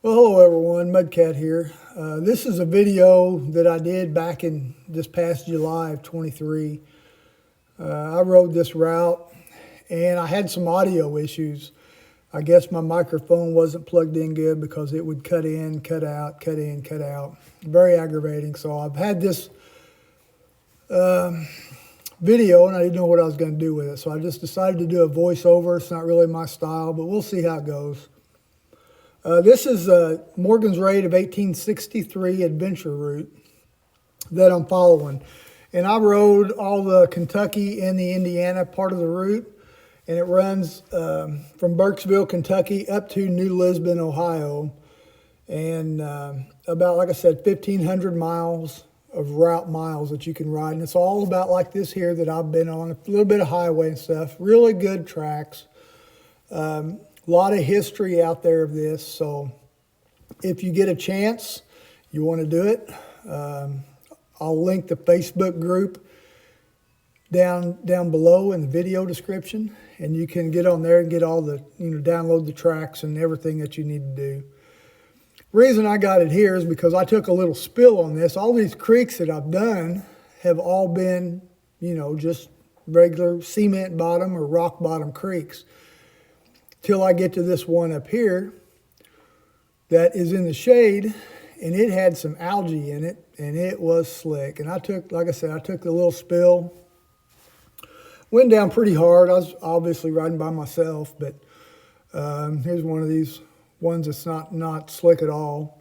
Well, hello everyone, Mudcat here. This is a video that I did back in this past July of 23. I rode this route and I had some audio issues. I guess my microphone wasn't plugged in good because it would cut in, cut out, cut in, cut out. Very aggravating. So I've had this video and I didn't know what I was going to do with it. So I just decided to do a voiceover. It's not really my style, but we'll see how it goes. This is Morgan's Raid of 1863 adventure route that I'm following. And I rode all the Kentucky and the Indiana part of the route. And it runs from Burkesville, Kentucky up to New Lisbon, Ohio. And about, like I said, 1,500 miles of route miles that you can ride. And it's all about like this here that I've been on. A little bit of highway and stuff. Really good tracks. A lot of history out there of this, so if you get a chance, you want to do it. I'll link the Facebook group down below in the video description, and you can get on there and get all the, download the tracks and everything that you need to do. Reason I got it here is because I took a little spill on this. All these creeks that I've done have all been, just regular cement bottom or rock bottom creeks. Till I get to this one up here that is in the shade, and it had some algae in it, and it was slick. And I took, like I said, I took the little spill, went down pretty hard. I was obviously riding by myself, but here's one of these ones that's not slick at all.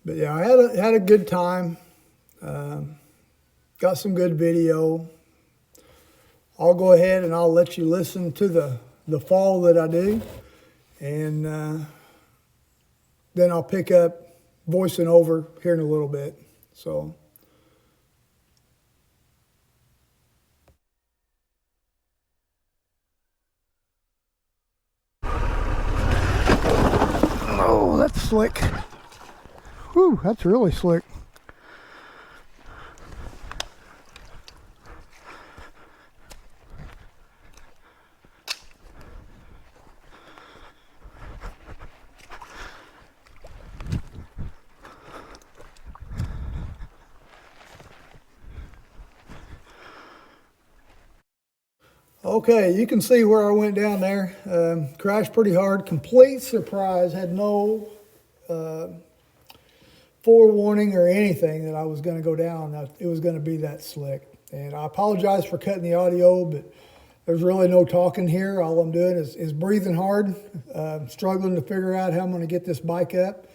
But yeah, I had a good time. Got some good video. I'll go ahead and I'll let you listen to the fall that I do, and then I'll pick up voicing over here in a little bit. So. Oh, that's slick. Whew, that's really slick. Okay, you can see where I went down there. Crashed pretty hard. Complete surprise. Had no forewarning or anything that I was going to go down. It was going to be that slick. And I apologize for cutting the audio, but there's really no talking here. All I'm doing is breathing hard, struggling to figure out how I'm going to get this bike up.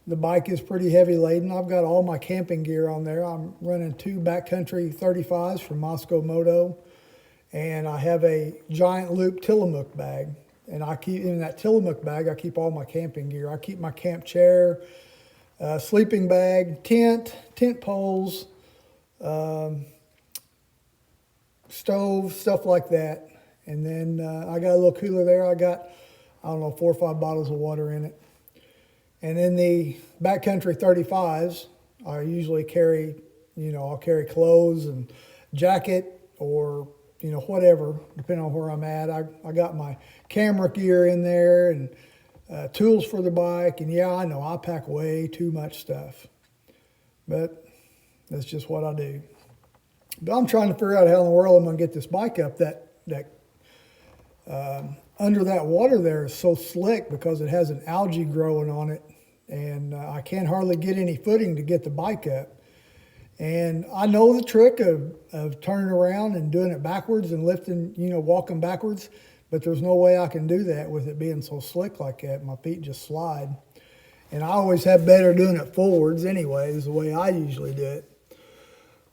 The bike is pretty heavy laden. I've got all my camping gear on there. I'm running 2 backcountry 35s from Moscow Moto. And I have a giant loop Tillamook bag. And I keep, in that Tillamook bag, I keep all my camping gear. I keep my camp chair, sleeping bag, tent poles, stove, stuff like that. And then I got a little cooler there. I got, 4 or 5 bottles of water in it. And in the backcountry 35s, I usually carry, I'll carry clothes and jacket or whatever, depending on where I'm at. I got my camera gear in there and tools for the bike. And yeah, I know I pack way too much stuff, but that's just what I do. But I'm trying to figure out how in the world I'm going to get this bike up. That under that water there is so slick because it has an algae growing on it, and I can't hardly get any footing to get the bike up. And I know the trick of turning around and doing it backwards and lifting, walking backwards, but there's no way I can do that with it being so slick like that. My feet just slide. And I always have better doing it forwards anyway, is the way I usually do it.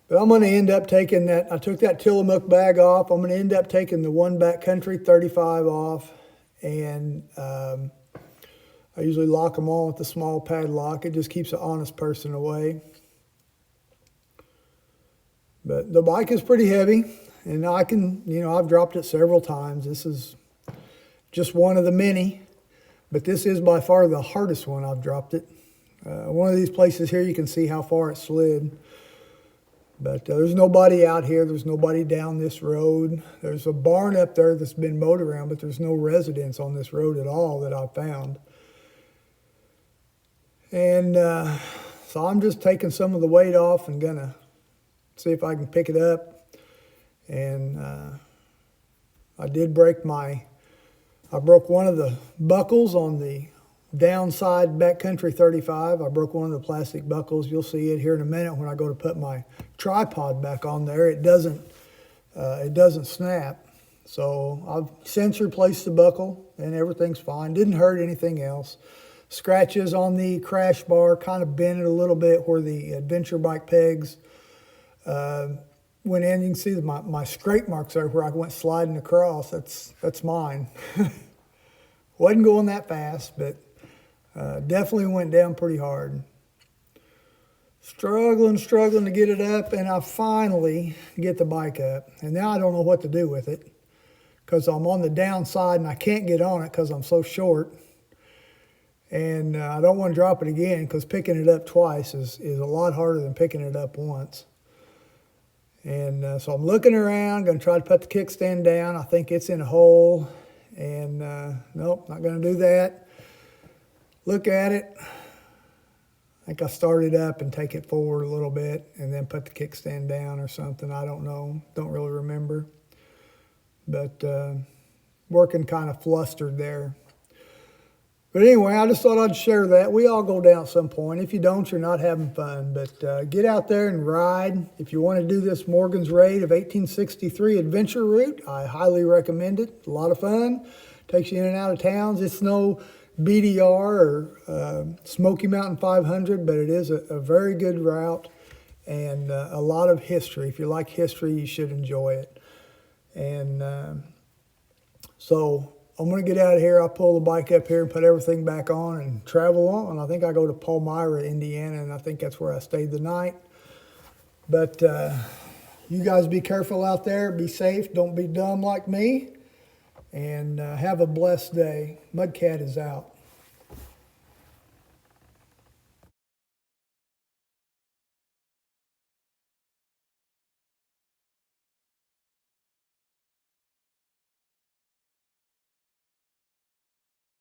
But I'm going to end up taking that. I took that Tillamook bag off. I'm going to end up taking the 1 backcountry 35 off. And I usually lock them all with the small padlock. It just keeps an honest person away. But the bike is pretty heavy, and I can, I've dropped it several times. This is just one of the many, but this is by far the hardest one I've dropped it. One of these places here, you can see how far it slid. But there's nobody out here. There's nobody down this road. There's a barn up there that's been mowed around, but there's no residents on this road at all that I've found. And so I'm just taking some of the weight off and gonna see if I can pick it up. And I broke one of the buckles on the downside backcountry 35. I broke one of the plastic buckles. You'll see it here in a minute when I go to put my tripod back on there. It doesn't snap. So I've since replaced the buckle and everything's fine. Didn't hurt anything else. Scratches on the crash bar, kind of bent it a little bit where the adventure bike pegs went in. You can see my scrape marks there where I went sliding across. That's mine. Wasn't going that fast, but definitely went down pretty hard. Struggling to get it up, and I finally get the bike up. And now I don't know what to do with it because I'm on the downside and I can't get on it because I'm so short. And I don't want to drop it again because picking it up twice is a lot harder than picking it up once. And so I'm looking around, going to try to put the kickstand down. I think it's in a hole. And nope, not going to do that. Look at it. I think I start it up and take it forward a little bit and then put the kickstand down or something. I don't know. Don't really remember. But working kind of flustered there. But anyway, I just thought I'd share that. We all go down at some point. If you don't, you're not having fun. But get out there and ride. If you want to do this Morgan's Raid of 1863 adventure route, I highly recommend it. It's a lot of fun. Takes you in and out of towns. It's no BDR or Smoky Mountain 500, but it is a very good route and a lot of history. If you like history, you should enjoy it. And so I'm going to get out of here. I'll pull the bike up here and put everything back on and travel on. I think I go to Palmyra, Indiana, and I think that's where I stayed the night. But you guys be careful out there. Be safe. Don't be dumb like me. And have a blessed day. Mudcat is out.